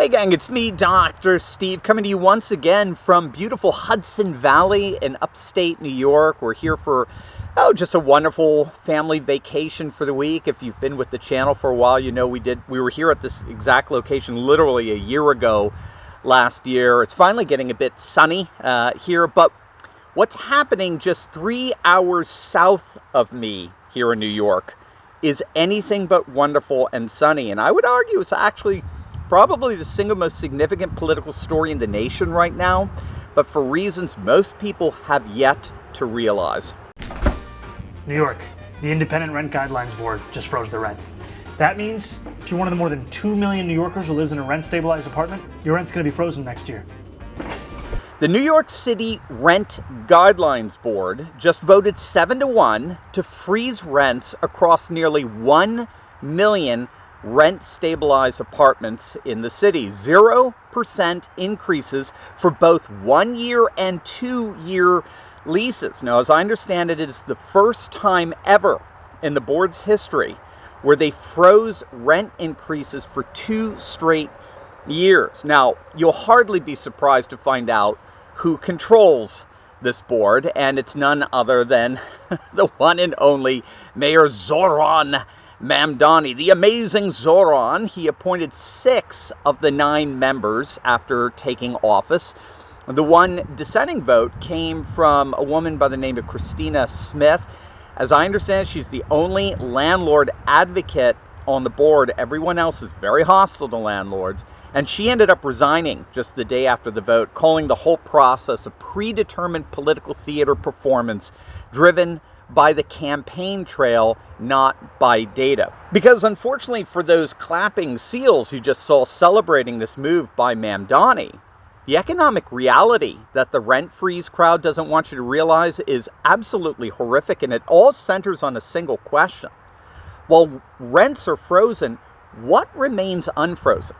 Hey gang, it's me, Dr. Steve, coming to you once again from beautiful Hudson Valley in upstate New York. We're here for, just a wonderful family vacation for the week. If you've been with the channel for a while, you know we were here at this exact location literally a year ago last year. It's finally getting a bit sunny here, but what's happening just 3 hours south of me here in New York is anything but wonderful and sunny. And I would argue it's actually probably the single most significant political story in the nation right now, but for reasons most people have yet to realize. New York, the Independent Rent Guidelines Board just froze the rent. That means if you're one of the more than 2 million New Yorkers who lives in a rent-stabilized apartment, your rent's going to be frozen next year. The New York City Rent Guidelines Board just voted 7-1 to freeze rents across nearly 1 million rent-stabilized apartments in the city. 0% increases for both 1-year and 2-year leases. Now, as I understand it, it is the first time ever in the board's history where they froze rent increases for 2 straight years. Now, you'll hardly be surprised to find out who controls this board, and it's none other than the one and only Mayor Zoran Mamdani, the amazing Zoran. He appointed 6 of the 9 members after taking office. The one dissenting vote came from a woman by the name of Christina Smith. As I understand, she's the only landlord advocate on the board. Everyone else is very hostile to landlords. And she ended up resigning just the day after the vote, calling the whole process a predetermined political theater performance driven by the campaign trail, not by data. Because unfortunately for those clapping seals you just saw celebrating this move by Mamdani, the economic reality that the rent freeze crowd doesn't want you to realize is absolutely horrific, and it all centers on a single question. While rents are frozen, what remains unfrozen?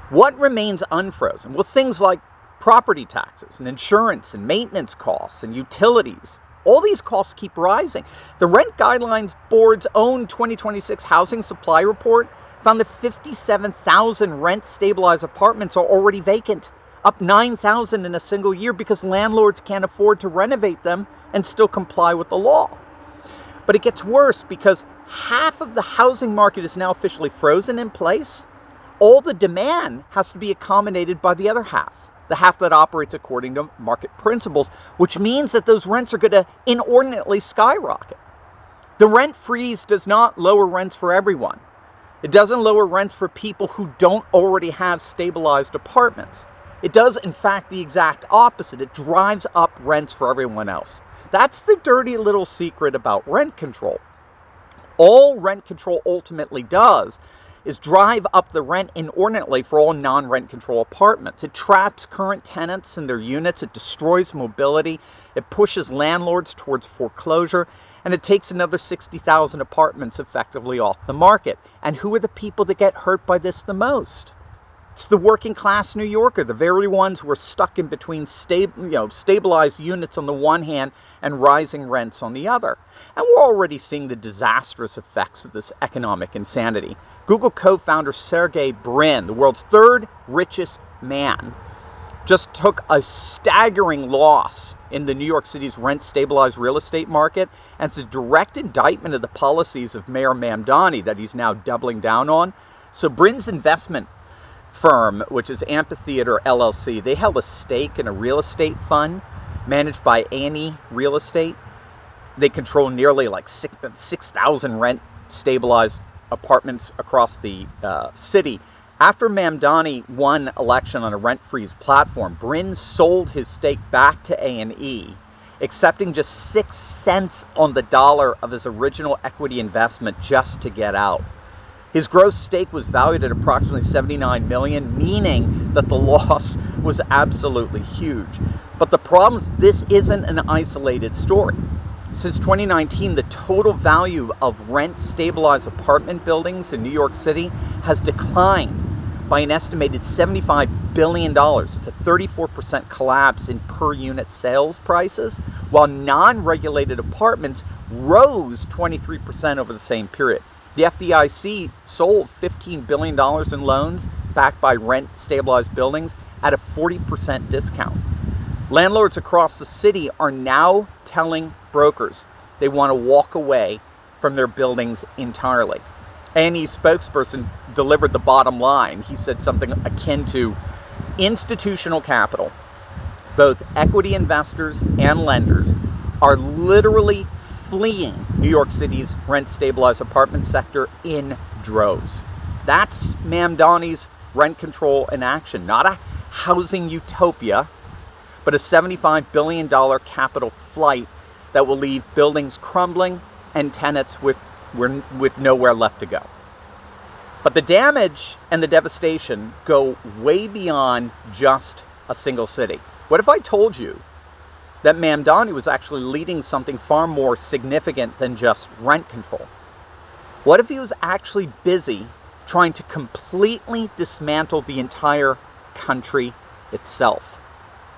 What remains unfrozen? Well, things like property taxes and insurance and maintenance costs and utilities. All these costs keep rising. The Rent Guidelines Board's own 2026 housing supply report found that 57,000 rent-stabilized apartments are already vacant, up 9,000 in a single year because landlords can't afford to renovate them and still comply with the law. But it gets worse because half of the housing market is now officially frozen in place. All the demand has to be accommodated by the other half, the half that operates according to market principles, which means that those rents are going to inordinately skyrocket. The rent freeze does not lower rents for everyone. It doesn't lower rents for people who don't already have stabilized apartments. It does, in fact, the exact opposite. It drives up rents for everyone else. That's the dirty little secret about rent control. All rent control ultimately does is drive up the rent inordinately for all non-rent control apartments. It traps current tenants in their units, it destroys mobility, it pushes landlords towards foreclosure, and it takes another 60,000 apartments effectively off the market. And who are the people that get hurt by this the most? It's the working class New Yorker, the very ones who are stuck in between stabilized units on the one hand and rising rents on the other. And we're already seeing the disastrous effects of this economic insanity. Google co-founder Sergey Brin, the world's 3rd richest man, just took a staggering loss in the New York City's rent-stabilized real estate market, and it's a direct indictment of the policies of Mayor Mamdani that he's now doubling down on. So Brin's investment firm, which is Amphitheater LLC, they held a stake in a real estate fund managed by A&E Real Estate. They control nearly 6,000 rent-stabilized apartments across the city. After Mamdani won election on a rent freeze platform, Brin sold his stake back to A&E, accepting just 6 cents on the dollar of his original equity investment just to get out. His gross stake was valued at approximately $79 million, meaning that the loss was absolutely huge. But the problem is this isn't an isolated story. Since 2019, the total value of rent-stabilized apartment buildings in New York City has declined by an estimated $75 billion. It's a 34% collapse in per-unit sales prices, while non-regulated apartments rose 23% over the same period. The FDIC sold $15 billion in loans backed by rent-stabilized buildings at a 40% discount. Landlords across the city are now telling brokers they want to walk away from their buildings entirely. A&E spokesperson delivered the bottom line. He said something akin to institutional capital, both equity investors and lenders, are literally fleeing New York City's rent-stabilized apartment sector in droves. That's Mamdani's rent control in action, not a housing utopia, but a $75 billion capital flight that will leave buildings crumbling and tenants with nowhere left to go. But the damage and the devastation go way beyond just a single city. What if I told you that Mamdani was actually leading something far more significant than just rent control? What if he was actually busy trying to completely dismantle the entire country itself?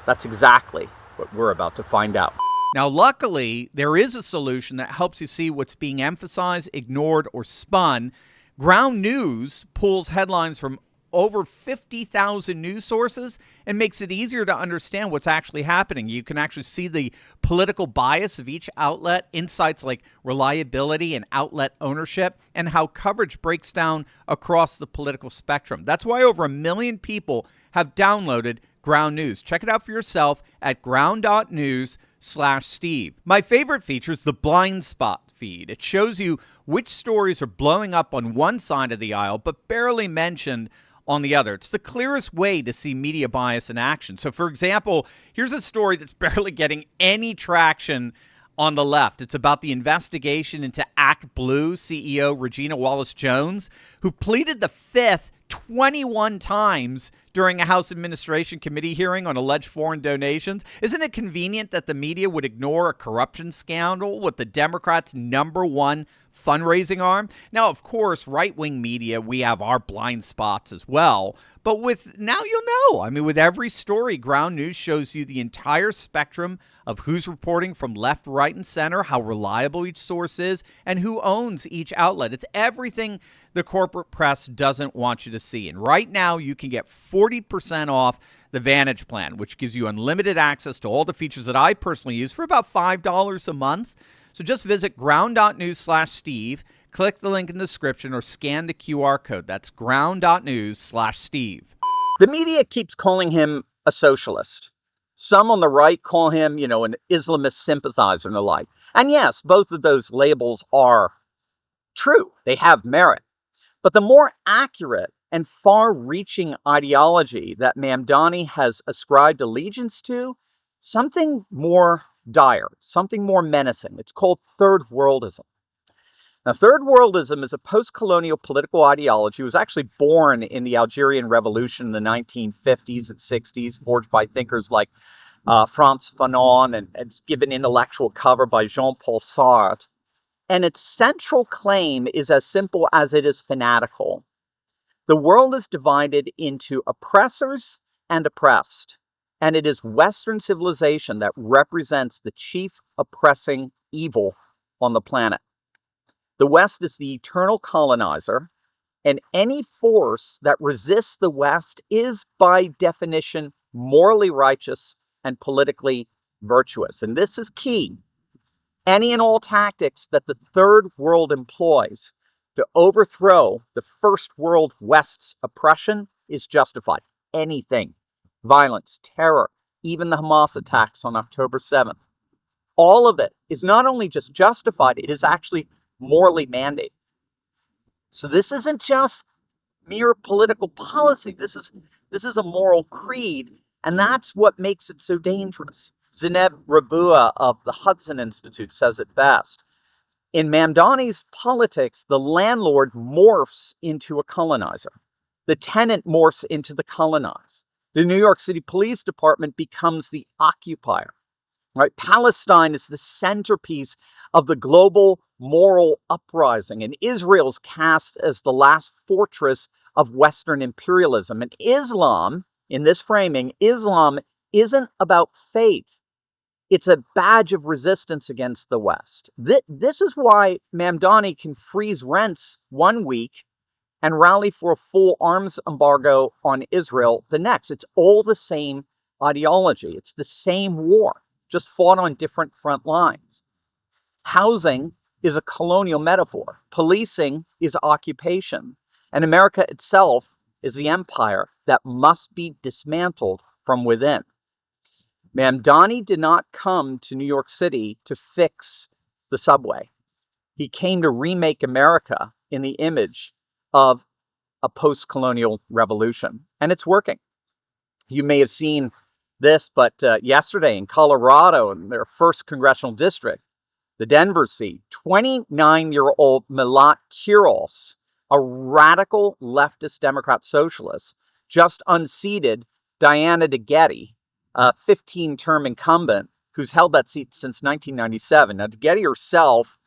That's exactly what we're about to find out. Now, luckily, there is a solution that helps you see what's being emphasized, ignored, or spun. Ground News pulls headlines from over 50,000 news sources and makes it easier to understand what's actually happening. You can actually see the political bias of each outlet, insights like reliability and outlet ownership, and how coverage breaks down across the political spectrum. That's why over 1 million people have downloaded Ground News. Check it out for yourself at ground.news/Steve. My favorite feature is the blind spot feed. It shows you which stories are blowing up on one side of the aisle but barely mentioned on the other. It's the clearest way to see media bias in action. So, for example, here's a story that's barely getting any traction on the left. It's about the investigation into Act Blue CEO Regina Wallace-Jones, who pleaded the Fifth 21 times during a House Administration Committee hearing on alleged foreign donations. Isn't it convenient that the media would ignore a corruption scandal with the Democrats' #1 fundraising arm? Now, of course, right-wing media, we have our blind spots as well. But now you'll know. I mean, with every story, Ground News shows you the entire spectrum of who's reporting from left, right, and center, how reliable each source is, and who owns each outlet. It's everything the corporate press doesn't want you to see. And right now, you can get 40% off the Vantage plan, which gives you unlimited access to all the features that I personally use for about $5 a month. So just visit ground.news/Steve, click the link in the description, or scan the QR code. That's ground.news/Steve. The media keeps calling him a socialist. Some on the right call him, an Islamist sympathizer and the like. And yes, both of those labels are true. They have merit. But the more accurate and far-reaching ideology that Mamdani has ascribed allegiance to, something more dire, something more menacing. It's called third worldism. Now, third worldism is a post-colonial political ideology. It was actually born in the Algerian Revolution in the 1950s and 60s, forged by thinkers like Frantz Fanon, and it's given intellectual cover by Jean-Paul Sartre. And its central claim is as simple as it is fanatical. The world is divided into oppressors and oppressed, and it is Western civilization that represents the chief oppressing evil on the planet. The West is the eternal colonizer, and any force that resists the West is, by definition, morally righteous and politically virtuous. And this is key. Any and all tactics that the Third World employs to overthrow the First World West's oppression is justified. Anything. Violence, terror, even the Hamas attacks on October 7th. All of it is not only just justified, it is actually morally mandated. So this isn't just mere political policy. This is a moral creed, and that's what makes it so dangerous. Zineb Rabua of the Hudson Institute says it best. In Mamdani's politics, the landlord morphs into a colonizer. The tenant morphs into the colonized. The New York City Police Department becomes the occupier. Right? Palestine is the centerpiece of the global moral uprising, and Israel's cast as the last fortress of Western imperialism. And Islam, in this framing, Islam isn't about faith. It's a badge of resistance against the West. This is why Mamdani can freeze rents one week and rally for a full arms embargo on Israel the next. It's all the same ideology. It's the same war, just fought on different front lines. Housing is a colonial metaphor. Policing is occupation. And America itself is the empire that must be dismantled from within. Mamdani did not come to New York City to fix the subway. He came to remake America in the image of a post-colonial revolution. And it's working. You may have seen this, but yesterday in Colorado, in their first congressional district, the Denver seat, 29-year-old Milat Kiros, a radical leftist Democrat socialist, just unseated Diana DeGette, a 15-term incumbent who's held that seat since 1997. Now, DeGette herself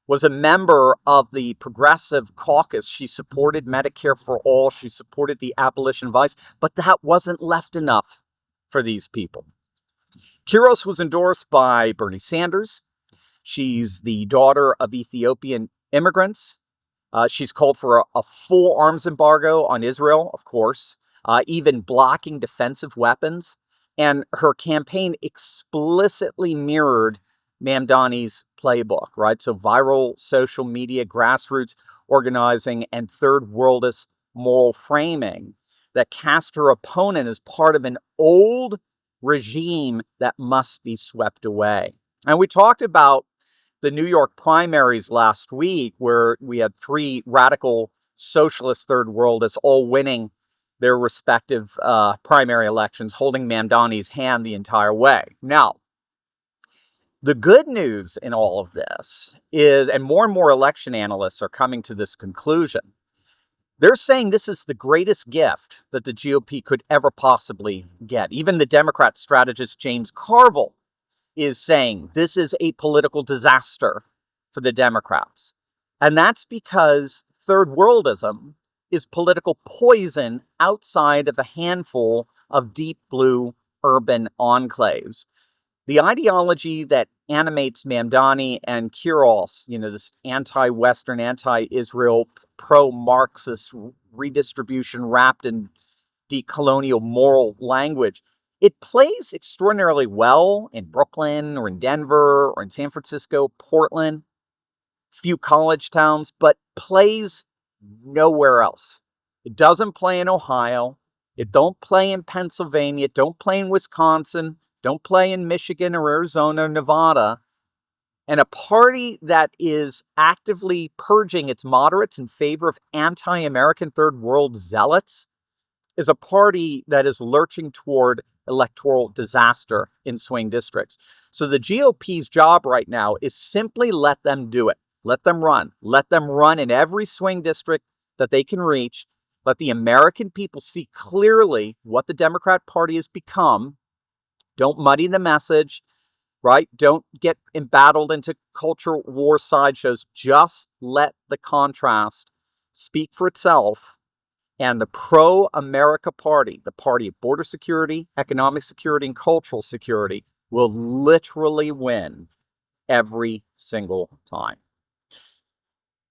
was a member of the Progressive Caucus. She supported Medicare for all. She supported the abolition of ICE, but that wasn't left enough for these people. Kiros was endorsed by Bernie Sanders. She's the daughter of Ethiopian immigrants. She's called for a full arms embargo on Israel, of course, even blocking defensive weapons. And her campaign explicitly mirrored Mamdani's playbook, right? So viral social media, grassroots organizing, and third worldist moral framing that cast her opponent as part of an old regime that must be swept away. And we talked about the New York primaries last week, where we had three radical socialist third worldists all winning their respective primary elections, holding Mamdani's hand the entire way. Now, the good news in all of this is, and more election analysts are coming to this conclusion, they're saying this is the greatest gift that the GOP could ever possibly get. Even the Democrat strategist James Carville is saying this is a political disaster for the Democrats. And that's because third worldism is political poison outside of a handful of deep blue urban enclaves. The ideology that animates Mamdani and Kiros, this anti-Western, anti-Israel, pro-Marxist redistribution wrapped in decolonial moral language, it plays extraordinarily well in Brooklyn or in Denver or in San Francisco, Portland, few college towns, but plays nowhere else. It doesn't play in Ohio. It don't play in Pennsylvania. It don't play in Wisconsin. Don't play in Michigan or Arizona or Nevada. And a party that is actively purging its moderates in favor of anti-American third world zealots is a party that is lurching toward electoral disaster in swing districts. So the GOP's job right now is simply let them do it. Let them run. Let them run in every swing district that they can reach. Let the American people see clearly what the Democrat Party has become. Don't muddy the message, right? Don't get embattled into culture war sideshows. Just let the contrast speak for itself. And the pro-America party, the party of border security, economic security, and cultural security, will literally win every single time.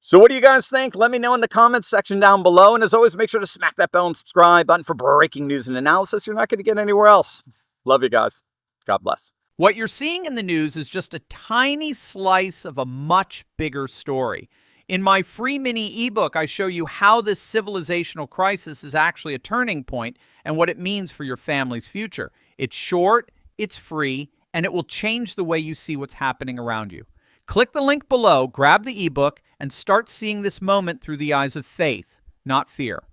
So what do you guys think? Let me know in the comments section down below. And as always, make sure to smack that bell and subscribe button for breaking news and analysis you're not going to get anywhere else. Love you guys. God bless. What you're seeing in the news is just a tiny slice of a much bigger story. In my free mini ebook, I show you how this civilizational crisis is actually a turning point and what it means for your family's future. It's short, it's free, and it will change the way you see what's happening around you. Click the link below, grab the ebook, and start seeing this moment through the eyes of faith, not fear.